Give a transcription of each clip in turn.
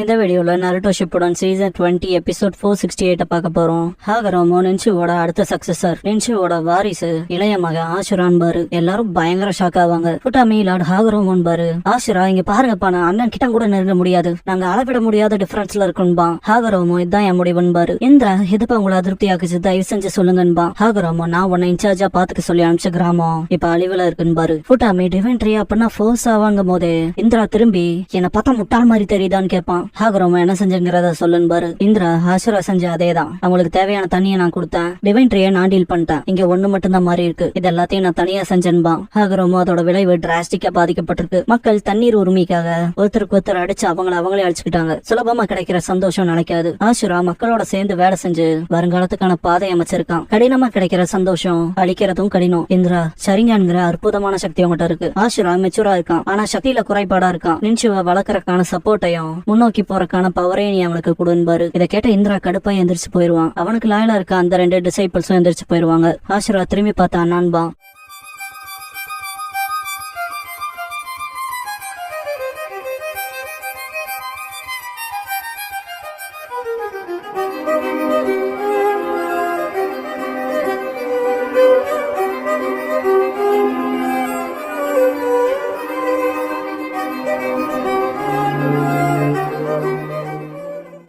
இந்த வீடியோல Naruto Shippuden season 20 episode 468 பார்க்க போறோம். ஹாகரோமோ நின்ஷுவோட அடுத்த சக்சஸர், நின்ஷுவோட வாரிசு இளைய மக ஆஷுரான் பாரு. எல்லாரும் பயங்கர ஷாக் ஆவாங்க. ஃபுட்டாமி லார்ட் ஹாகரோமோன் பாரு, ஆஷுரா இங்க பாருங்கப்பா, நான் அண்ணன் கிட்ட கூட நெருங்க முடியாது, நாங்க அளவிட முடியாத டிஃபரன்ஸ்ல இருக்கோம்பா. ஹாகரோமோ இதான் என் முடிவுன்னு பாரு. இந்திரா எதுப்பா உங்களை அதிருப்தியாக்குச்சு, தயவு செஞ்சு சொல்லுங்கன்பா. ஹாகரோமோ நான் உன்னை இன்சார்ஜா பாத்துக்க சொல்லி அனுப்பிச்ச கிராமம் இப்ப அழிவுல இருக்குன்னு பாரு. ஃபுட்டாமி டிவைன் ட்ரீ அப்படின்னா ஃபோர்ஸ் ஆவாங்க போதே இந்திரா திரும்பி என்ன பார்த்தா முட்டாள் மாதிரி தெரியுதான்னு கேட்பான். ஹாகரோமோ என்ன செஞ்சுங்கிறத சொல்லுன்னு பாரு. இந்திரா ஆஷுரா செஞ்ச அதேதான், அவங்களுக்கு தேவையான தண்ணியை நான் கொடுத்தேன், டிவைன் ட்ரீயை நான் டீல் பண்ணிட்டேன், இங்க ஒண்ணு மட்டும் தான் மாறி இருக்கு, இது எல்லாத்தையும் நான் தனியா செஞ்சேன்பா. ஹாகரோமோ அதோட விளைவு டிராஸ்டிக்கா பாதிக்கப்பட்டிருக்கு. மக்கள் தண்ணீர் உரிமைக்காக ஒருத்தருக்கு ஒருத்தர் அடிச்சு அவங்களே அடிச்சுக்கிட்டாங்க. சுலபமா கிடைக்கிற சந்தோஷம் நினைக்காது. ஆஷுரா மக்களோட சேர்ந்து வேலை செஞ்சு வருங்காலத்துக்கான பாதை அமைச்சிருக்கான். கடினமா கிடைக்கிற சந்தோஷம் அழிக்கிறதும் கடினம். இந்திரா சரிங்கங்கிற அற்புதமான சக்தி அவங்ககிட்ட இருக்கு. ஆஷுரா மெச்சூரா இருக்கான், ஆனா சக்தியில குறைபாடா இருக்கான். நின்ஷுவை வளர்க்கறக்கான சப்போர்ட்டையும் முன்னோக்கி போறக்கான பவரே நீ அவனுக்கு கொடுன்பாரு. இதை கேட்ட இந்திரா கடுப்பா எந்திரிச்சு போயிருவான். அவனுக்கு லாயலா இருக்க அந்த 2 டிசைபிள்ஸும் எந்திரிச்சு போயிருவாங்க. ஆஷுரா திரும்பி பார்த்தா அண்ணான்பா.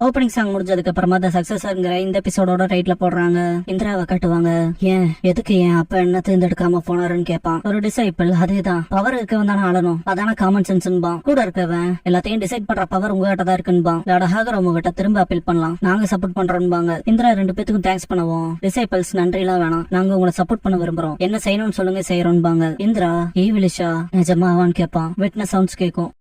ஓப்பனிங் சாங் முடிஞ்சதுக்கு அப்புறமா த சக்சஸர்ங்கிற இந்த எபிசோடோட டைட்டில் போடுறாங்க. இந்திராவை காட்டுவாங்க. எதுக்கு அப்ப என்ன தேர்ந்தெடுக்காம போனாருன்னு கேட்பான். ஒரு டிசைபிள் அதேதான், பவர் இருக்கவன் தானே ஆளணும், அதான காமன் சென்ஸ்பா. கூட இருக்கவன் எல்லாத்தையும் டிசைட் பண்ற பவர் உங்ககிட்ட தான் இருக்குன்பா. லார்ட் ஹாகரோமோ கிட்ட திரும்ப அப்பீல் பண்ணலாம், நாங்க சப்போர்ட் பண்றோம்பாங்க. இந்திரா 2 பேத்துக்கும் தேங்க்ஸ் பண்ணுவோம். டிசைபிள்ஸ் நன்றி எல்லாம் வேணாம், நாங்க உங்களை சப்போர்ட் பண்ண விரும்புறோம், என்ன செய்யணும்னு சொல்லுங்க செய்யறோம்பாங்க. இந்திரா ஈவிலிஷா நிஜமாவான்னு கேட்பான். விட்னஸ் சவுண்ட்ஸ் கேட்கும்.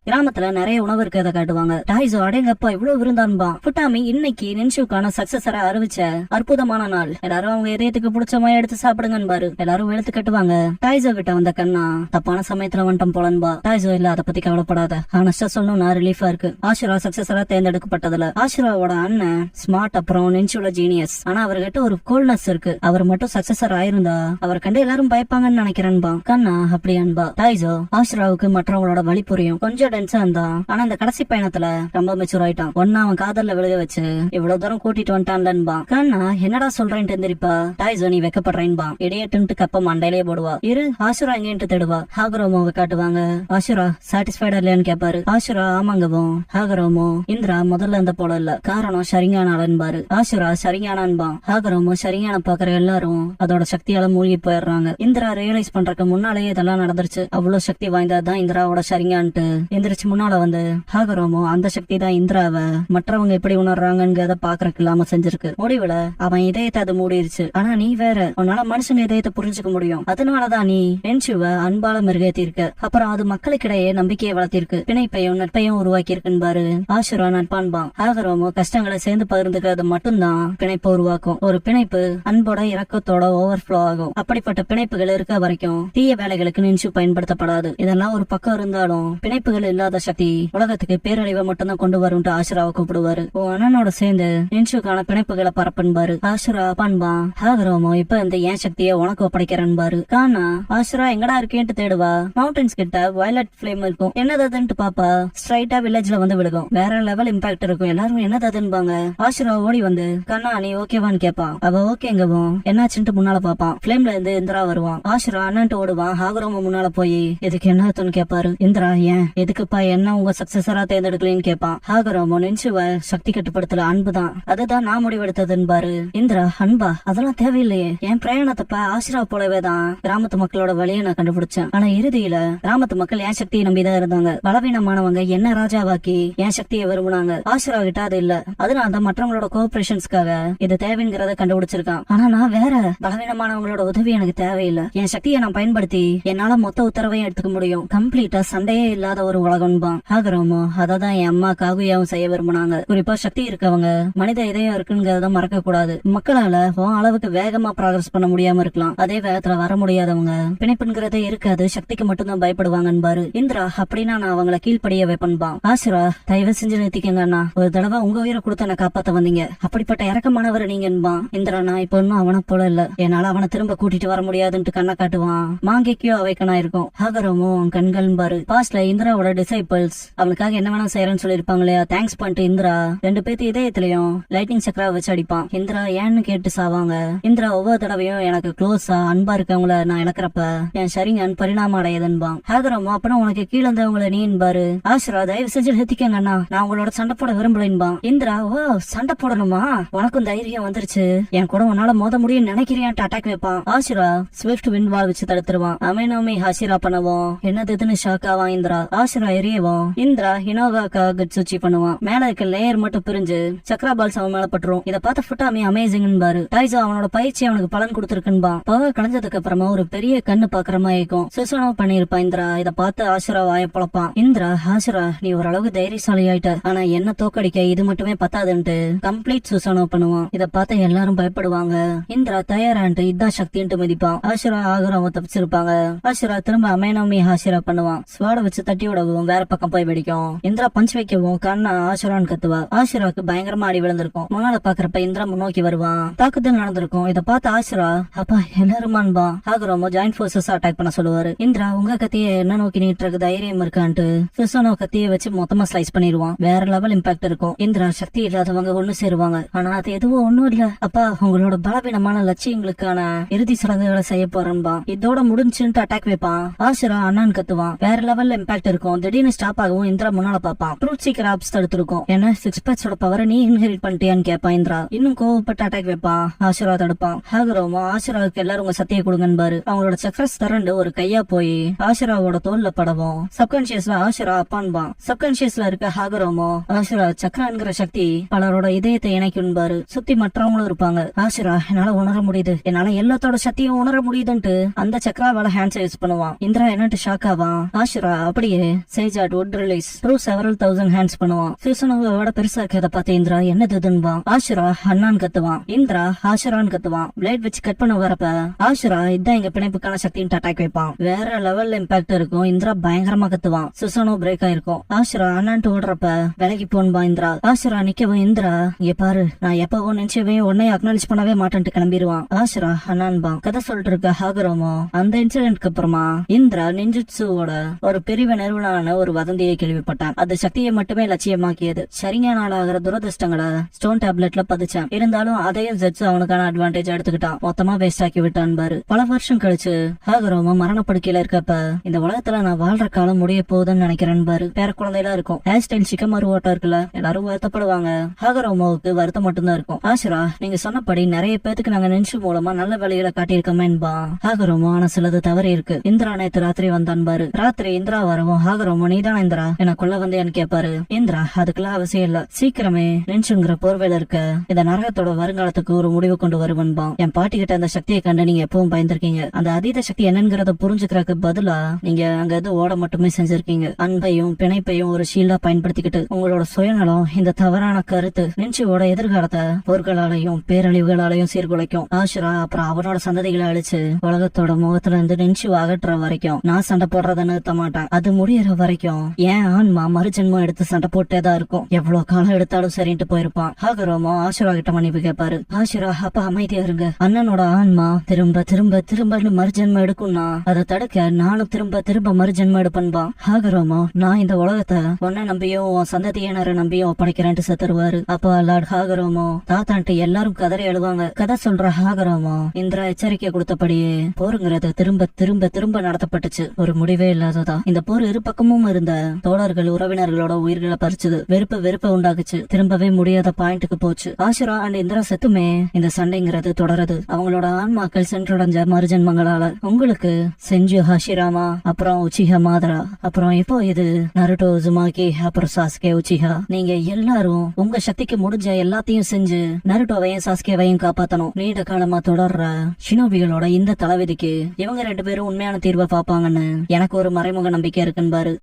கிராமத்துல நிறைய உணவு இருக்கிறத காட்டுவாங்க. டாய்ஸோ அடேங்கப்பா இவ்வளவு விருந்தான்பா. ஃபுட்டாமி இன்னைக்கு நின்ஷுக்கான சக்சஸரை அறிவிச்ச அற்புதமான நாள், எல்லாரும் அவங்க இதயத்துக்கு பிடிச்ச மாதிரி எடுத்து சாப்பிடுங்கன்னு பாரு. எல்லாரும் வெளுத்து கட்டுவாங்க. டாய்ஸோ கிட்ட வந்த கண்ணா தப்பான சமயத்துல வந்துட்டோம் போலன்பா. டாய்ஸோ இல்ல அதை பத்தி கவலைப்படாத, ஆனஸ்டா சொல்லணும்னா ரிலீஃபா இருக்கு. ஆஷுரா சக்சஸரா தேர்ந்தெடுக்கப்பட்டதுல ஆஷுராவோட அண்ணன் ஸ்மார்ட், அப்புறம் நின்ஷுல ஜீனியஸ், ஆனா அவர்கிட்ட ஒரு கோல்ட்னஸ் இருக்கு. அவர் மட்டும் சக்சஸர் ஆயிருந்தா அவர் கண்டு எல்லாரும் பயப்பாங்கன்னு நினைக்கிறேன்பா. கண்ணா அப்படியான்பா. டாய்ஸோ ஆஷுராவுக்கு மற்றவங்களோட வழி புரியும், கொஞ்சம் ஆனா இந்த கடைசி பயணத்துல ரொம்ப மெச்சூர் ஆயிட்டான். ஒன்னா அவன் காதல்ல விழுக வச்சு இவ்வளவு தூரம் கூட்டிட்டு வந்துட்டான்லன்பா. கண்ணா என்னடா சொல்றேன்ட்டு தெரிப்பா. டாய்ஸோ நீ வெக்கப்படுறேன்பா. இடையட்டுன்ட்டு கப்ப மண்டையிலே போடுவா. இரு ஆஷுரா எங்கேன்ட்டு தேடுவா. ஹாகரோமோவை காட்டுவாங்க. ஆஷுரா சாட்டிஸ்பைடா இல்லையான்னு கேட்பாரு. ஆஷுரா ஆமாங்கவும். ஹாகரோமோ இந்திரா முதல்ல இருந்த போல இல்ல, காரணம் சரிங்கானாலன்பாரு. ஆஷுரா சரிங்கானான்பா. ஹாகரோமோ சரிங்கான பாக்குற எல்லாரும் அதோட சக்தியால மூழ்கி போயிடுறாங்க. இந்திரா ரியலைஸ் பண்றதுக்கு முன்னாலேயே இதெல்லாம் நடந்துருச்சு. அவ்வளவு சக்தி வாய்ந்ததுதான் இந்திராவோட சரிங்கான்ட்டு எந்திரிச்சு முன்னால வந்து ஹாகரோமோ அந்த சக்தி தான் இந்திராவை மற்றவங்க எப்படி உணர்றாங்கன்றத பாக்குறதுக்கு இல்லாம செஞ்சிருக்கு. முடிவுல அவன் இதயத்தை அது மூடிருச்சு. ஆனா நீ வேற, உன்னால மனுஷங்க இதயத்தை புரிஞ்சுக்க முடியும், அதனாலதான் நீ நின்ஷுவை அன்பால மெருகேத்திருக்க. அப்புறம் அது மக்களுக்கிடையே நம்பிக்கையை வளர்த்திருக்கு, பிணைப்பையும் நட்பையும் உருவாக்கி இருக்குன்னு பாரு. ஆஷுரா நட்பான்பா. ஹாகரோமோ கஷ்டங்களை சேர்ந்து பகிர்ந்துக்கிறது மட்டும்தான் பிணைப்பை உருவாக்கும். ஒரு பிணைப்பு அன்போட இரக்கத்தோட ஓவர்ஃப்ளோ ஆகும். அப்படிப்பட்ட பிணைப்புகள் இருக்க வரைக்கும் தீய வேலைகளுக்கு நின்ஷு பயன்படுத்தப்படாது. இதெல்லாம் ஒரு பக்கம் இருந்தாலும் பிணைப்புகள் இல்லாத சக்தி உலகத்துக்கு பேரழிவை மட்டும்தான் கொண்டு வரும். ஆஷுராவை கூப்பிடுவாரு. உன் அண்ணனோட சேர்ந்து நின்ஷுக்கான பிணைப்புகளை பரப்பன்பாரு. ஆஷுரா பண்பா. ஹாகரோமோ இப்ப இந்த ஏன் சக்தியை உனக்கு ஒப்படைக்கிறன்பாரு. கானா ஆஷுரா எங்கடா இருக்கேன்ட்டு தேடுவா. மவுண்டன்ஸ் கிட்ட வயலட் பிளேம் இருக்கும். என்னதுன்ட்டு பாப்பா. ஸ்ட்ரைட்டா வில்லேஜ்ல வந்து விழுகும். வேற லெவல் இம்பாக்ட் இருக்கும். எல்லாரும் என்னதுன்பாங்க. ஆஷுரா ஓடி வந்து கண்ணா நீ ஓகேவான்னு கேப்பா. அவ ஓகேங்கவும் என்னாச்சுன்ட்டு முன்னால பாப்பான். பிளேம்ல இருந்து இந்திரா வருவான். ஆஷுரா அண்ணன்ட்டு ஓடுவான். ஹாகரோமோ முன்னால போய் இதுக்கு என்னத்துன்னு கேப்பாரு. இந்திரா ஏன் எதுக்குப்பா என்ன உங்க சக்சஸரா தேர்ந்தெடுக்கலன்னு கேட்பான். ஹாகரோமோ நின்ஷுவ சக்தி கட்டுப்படுத்தல அன்புதான், அதுதான் நான் முடிவெடுத்ததுன்பாரு. இந்திரா அன்பா அதெல்லாம் தேவையில்லையே, என் பிரயாணத்தப்ப ஆஷுரா போலவேதான் கிராமத்து மக்களோட வழியை நான் கண்டுபிடிச்சேன். ஆனா இறுதியில கிராமத்து மக்கள் என் சக்தியை நம்பிதான் இருந்தாங்க. பலவீனமானவங்க என்ன ராஜாவாக்கி என் சக்தியை விரும்புனாங்க. ஆஷுரா கிட்ட அது இல்ல, அதனாலதான் மற்றவங்களோட கோஆபரேஷன்ஸ்க்காக இது தேவைங்கிறத கண்டுபிடிச்சிருக்கான். ஆனா நான் வேற, பலவீனமானவங்களோட உதவி எனக்கு தேவையில்லை. என் சக்தியை நான் பயன்படுத்தி என்னால மொத்த உத்தரவையும் எடுத்துக்க முடியும். கம்ப்ளீட்டா சண்டையே இல்லாத ஒரு உலகம்பா. ஹாகரோமோ அததான் என் அம்மா காகுயாவும் செய்ய விரும்பினாங்க. குறிப்பா சக்தி இருக்கவங்க மனித இதயம் இருக்குங்கிறத மறக்க கூடாது. மக்களால அளவுக்கு வேகமா ப்ராக்ரஸ் பண்ண முடியாம இருக்கலாம், அதே வேகத்துல வர முடியாதவங்க பிணைப்புங்கிறதே இருக்காது, சக்திக்கு மட்டும்தான் பயப்படுவாங்கன்பாரு. இந்திரா அப்படின்னா நான் அவங்களை கீழ்படிய வைப்பன்பா. ஆஷுரா தயவு செஞ்சு நிறுத்திக்கங்கண்ணா, ஒரு தடவை உங்க உயிரை கொடுத்து என்ன காப்பாத்த வந்தீங்க, அப்படிப்பட்ட இறக்கமானவர் நீங்கன்பா. இந்திரா நான் இப்ப இன்னும் அவனை போல இல்ல, என்னால அவனை திரும்ப கூட்டிட்டு வர முடியாதுன்ட்டு கண்ணை காட்டுவான். மாங்கிக்கோ அவைக்கனா இருக்கும். ஹாகரோமோ கண்கள் பாரு. பாஸ்ட்ல இந்திராவோட டிசைபிள்ஸ் அவனுக்காக என்ன வேணா செய்யறேன்னு சொல்லிருப்பாங்க இல்லையா, தேங்க்ஸ் பண்ணிட்டு இந்திரா 2 பேத்து இதயத்திலயும் லைட்டிங் சக்கரா வச்சு அடிப்பான். இந்திரா ஏன்னு கேட்டு சாவாங்க. இந்திரா ஒவ்வொரு தடவையும் எனக்கு க்ளோஸா அன்பா இருக்கவங்கள நான் இழக்கிறப்ப என் சரிங்கன் பரிணாமம் அடையதுன்பான். ஹாகரமோ அப்பனா உனக்கு கீழே இருந்தவங்களை நீன்பாரு, ஆசிரா தயவு செஞ்சு நிறுத்திக்கங்க அண்ணா, நான் உங்களோட சண்டை போட விரும்பலைன்பான். இந்திரா ஓ சண்டை போடணுமா, உனக்கும் தைரியம் வந்துருச்சு, என் கூட உன்னால மோத முடியும் நினைக்கிறியான்ட்டு அட்டாக் வைப்பான். ஆசிரா ஸ்விஃப்ட் விண்ட் வால் வச்சு தடுத்துருவான். அமேனோமி ஹாசிரா பண்ணவும் என்னதுன்னு ஷாக் ஆவான் இந்திரா. ஆசிரா எரியவும் இந்திரா ஹினோகாக்கா கட்சுச்சி பண்ணுவான். மேல இருக்க லேயர் மட்டும் பிரிஞ்சு சக்ரா பால்ஸ் அவன் மேல பட்டுரும். இதை பார்த்த ஃபுட்டாமி அமேசிங் பாரு. டைசோ அவனோட பயிற்சி அவனுக்கு பலன் கொடுத்திருக்குன்பான். பவர் கலைஞ்சதுக்கு அப்புறமா ஒரு பெரிய கண்ணு பாக்குற மாதிரி இருக்கும். சுசனோ பண்ணிருப்பான் இந்திரா. இதை பார்த்து ஆசிரா வாய பொழப்பான். இந்திரா ஆசிரா நீ ஓரளவுக்கு தைரியசாலி ஆயிட்ட, ஆனா என்ன தோக்கடிக்க இது மட்டுமே பத்தாதுன்ட்டு கம்ப்ளீட் சுசனோ பண்ணுவான். இதை பார்த்து எல்லாரும் பயப்படுவாங்க. இந்திரா தயாரான்ட்டு இதான் சக்தின்ட்டு மதிப்பான். ஆசிரா ஆகுறவங்க தப்பிச்சிருப்பாங்க. ஆசிரா திரும்ப அமேனோமி ஆசிரா பண்ணுவான். ஸ்வாட வச்சு தட்டி விடவும் வேற பக்கம் போய் வெடிக்கும். இந்திரா பஞ்ச் வைக்கவும் கண்ணா ஆசிரான்னு கத்துவா. ஆசிராவுக்கு பயங்கரமா அடி விழுந்திருக்கும். முன்னால பாக்குறப்ப இந்திரா முன்னோக்கி வருவான். தாக்குதல் நடந்திருக்கும். இதை பார்த்து ஆசிரா அப்பா எல்லாருமான்பா. ஆகுறமோ ஜாயிண்ட் போர்சஸ் அட்டாக் பண்ண சொல்லுவாரு. இந்திரா உங்க கத்திய என்ன நோக்கி நீட்டுறதுக்கு தைரியம் இருக்கான்ட்டு சுசனோ கத்திய வச்சு மொத்தமா ஸ்லைஸ் பண்ணிடுவான். வேற லெவல் இம்பாக்ட் இருக்கும். இந்திரா சக்தி இல்லாதவங்க ஒண்ணு சேருவாங்க, ஆனா அது எதுவும் ஒண்ணும் இல்ல அப்பா, உங்களோட பலவீனமான லட்சியங்களுக்கான இறுதி சடங்குகளை செய்ய போறேன்பா. இதோட முடிஞ்சுட்டு அட்டாக் வைப்பான். ஆசிரா அண்ணான்னு கத்துவான். வேற லெவல்ல இம்பாக்ட் இருக்கும். திடீர்னு ஸ்டாப் ஆகவும் இந்திரா முன்னால பாப்பான். ட்ரூத் சீக்கர் ஆப்ஸ் தடுத்திருக்கும். என்ன 6 பேட்சோட பவரை நீ இன்ஹெரிட் பண்ணிட்டியான்னு கேட்பான் இந்திரா. இன்னும் கோவப்பட்டு அட்டாக் வைப்பான். ஆசிரா தடுப்பான். ஹாகரோமோ ஆசிராவுக்கு எல்லாரும் உங்க சத்திய கொடுங்கன்னு பாரு. அவங்களோட சக்கரஸ் தரண்டு ஒரு கையா போய் ஆசிராவோட தோல்ல படவும் சப்கான்சியஸ்ல ஆசிரா அப்பான்பான். சப்கான்சியஸ்ல இருக்க ஹாகரோமோ ஆசிரா சக்கரான்கிற சக்தி பலரோட இதயத்தை இணைக்கும்பாரு. சுத்தி மற்றவங்களும் இருப்பாங்க. ஆசிரா என்னால உணர முடியுது, என்னால எல்லாத்தோட சக்தியும் உணர முடியுதுன்ட்டு அந்த சக்கராவால ஹேண்ட்ஸ் யூஸ் பண்ணுவான். இந்திரா என்னட்டு ஷாக் ஆவான். ஆசிரா அப்படியே சேஜாட் wood release through several thousand hands பண்ணுவான். சுசனோவோட பெருசா இருக்கிறத பார்த்து இந்திரா என்னதுன்பான். ஆசிரா அண்ணான்னு கத்துவான். இந்திரா ஆசிரான்னு கத்துவான். பிளேட் வச்சு கட் பண்ண வரப்ப ஆசிரா இதான் எங்க பிணைப்புக்கான சக்தின்னு அட்டாக் வைப்பான். வேற லெவல்ல இம்பாக்ட் இருக்கும். இந்திரா பயங்கரமா கத்துவான். சுசனோ பிரேக் ஆயிருக்கும். ஆசிரா அண்ணான்ட்டு ஓடுறப்ப விலகி போன்பா இந்திரா. ஆசிரா நிக்கவும் இந்திரா இங்க பாரு, நான் எப்பவும் நினைச்சவே உன்னை அக்னாலேஜ் பண்ணவே மாட்டேன்ட்டு கிளம்பிடுவான். ஆசிரா அண்ணான்பான். கதை சொல்லிட்டு இருக்க ஹாகரோமோ அந்த இன்சிடென்ட்க்கு அப்புறமா இந்திரா நிஞ்சுட்சுவோட ஒரு பிரிவு நிறுவனான ஒரு வதந்தியை கேள்விப்பட்டான். அது சக்தியை மட்டுமே லட்சியமாக்கியது. சரிங்க நாளாகிற துரதிருஷ்டங்களை ஸ்டோன் டேப்லெட்ல பதிச்சான். இருந்தாலும் அதையும் ஜெட்ஸ் அவனுக்கான அட்வான்டேஜ் எடுத்துக்கிட்டான். மொத்தமா வேஸ்ட் ஆக்கி விட்டான் பாரு. பல வருஷம் கழிச்சு ஹாகரோமோ மரணப்படுக்கையில இருக்கப்ப இந்த உலகத்துல நான் வாழ்ற காலம் முடிய போகுதுன்னு நினைக்கிறேன் பாரு. பேர குழந்தைலாம் இருக்கும். ஹேர் ஸ்டைல் சிக்கமாரு ஓட்டம் இருக்குல்ல, எல்லாரும் வருத்தப்படுவாங்க. ஹாகரோமோவுக்கு வருத்தம் மட்டும்தான் இருக்கும். ஆசிரா நீங்க சொன்னபடி நிறைய பேத்துக்கு நாங்க நினைச்சு மூலமா நல்ல வேலையில காட்டியிருக்கோமேன்பா. ஹாகரோமோ ஆனா சிலது தவறி இருக்கு. இந்திரா நேத்து ராத்திரி வந்தான் பாரு. ராத்திரி இந்திரா வரவும் ஹாகரோமோ நீதான் இந்திரா என்ன கொல்ல வந்தேன்னு கேட்பாரு. இந்திரா அதுக்கெல்லாம் அவசியம் இல்ல, சீக்கிரமே நெஞ்சுங்கிற போர்வையில இருக்க இந்த நரகத்தோட வருங்காலத்துக்கு ஒரு முடிவு கொண்டு வருவன்பா. என் பாட்டி கிட்ட அந்த சக்தியை கண்டு நீங்க எப்பவும் பயந்திருக்கீங்க. அந்த அதீத சக்தி என்னங்கிறத புரிஞ்சுக்கிறதுக்கு பதிலா நீங்க அங்க எது ஓட மட்டுமே செஞ்சிருக்கீங்க. அன்பையும் பிணைப்பையும் ஒரு ஷீல்டா பயன்படுத்திக்கிட்டு உங்களோட சுயநலம் இந்த தவறான கருத்து நெஞ்சுவோட எதிர்காலத்தை போர்களாலையும் பேரழிவுகளாலையும் சீர்குலைக்கும். ஆசிரா அப்புறம் அவனோட சந்ததிகளை அழிச்சு உலகத்தோட முகத்துல இருந்து நெஞ்சு அகற்றுற வரைக்கும் நான் சண்டை போடுறத நிறுத்த மாட்டேன். அது முடியற வரைக்கும் ஏன் ஆன்மா மறுஜென்மம் எடுத்து சண்டை போட்டேதான் இருக்கும். எவ்வளவு காலம் எடுத்தாலும் சரின்ட்டு போயிருப்பான். ஹாகரோமோ ஆசிரா கிட்ட மன்னிப்பு கேட்பாரு. ஆசிரா அப்ப அமைதியா இருங்க, அண்ணனோட ஆன்மா திரும்ப திரும்ப திரும்ப மறுஜென்மம் எடுக்கும்னா அதை தடுக்க நானும் திரும்ப திரும்ப மறுஜென்மம் எடுப்பன்பா. ஹாகரோமோ நான் இந்த உலகத்தை உன்னை நம்பியும் உன் சந்ததியினரை நம்பியும் ஒப்படைக்கிறேன்ட்டு செத்துருவாரு. அப்ப லார்ட் ஹாகரோமோ தாத்தான்ட்டு எல்லாரும் கதறி எழுவாங்க. கதை சொல்ற ஹாகரோமோ இந்திரா எச்சரிக்கை கொடுத்தபடியே போருங்கிறது திரும்ப திரும்ப திரும்ப நடத்தப்பட்டுச்சு. ஒரு முடிவே இல்லாததா இந்த போர் இரு பக்கமும் இருந்த தோழர்கள் உறவினர்களோட உயிர்களை பறிச்சது. வெறுப்பை உண்டாக்குச்சு. திரும்பவே முடியாத பாயிண்ட்டுக்கு போச்சு. ஆசிரா அண்ட் இந்திரா செத்துமே இந்த சண்டைங்கிறது தொடருது. அவங்களோட ஆன்மாக்கள் சென்றடைஞ்ச மறுஜென்மங்களால உங்களுக்கு செஞ்சு ஹஷிராமா அப்புறம் உச்சிஹா மாதரா அப்புறம் இப்போ இது நருட்டோ உசுமாகி அப்புறம் சாஸ்கே உச்சிஹா நீங்க எல்லாரும் உங்க சக்திக்கு முடிஞ்ச எல்லாத்தையும் செஞ்சு நருட்டோவையும் சாஸ்கேவையும் காப்பாத்தணும். நீண்ட காலமா தொடர்ற ஷினோபிகளோட இந்த தலைவிதிக்கு இவங்க 2 பேரும் உண்மையான தீர்வை பாப்பாங்கன்னு எனக்கு ஒரு மறைமுக நம்பிக்கை இருக்குன்னு பாரு.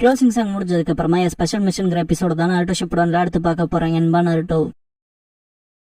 க்ளோசிங் சாங் முடிஞ்சதுக்கு அப்புறமா ஸ்பெஷல் மிஷன்ங்கிற எபிசோட தான் நருட்டோ ஷிப்புடன் அடுத்து பார்க்க போறாங்க என்பா நருட்டோ.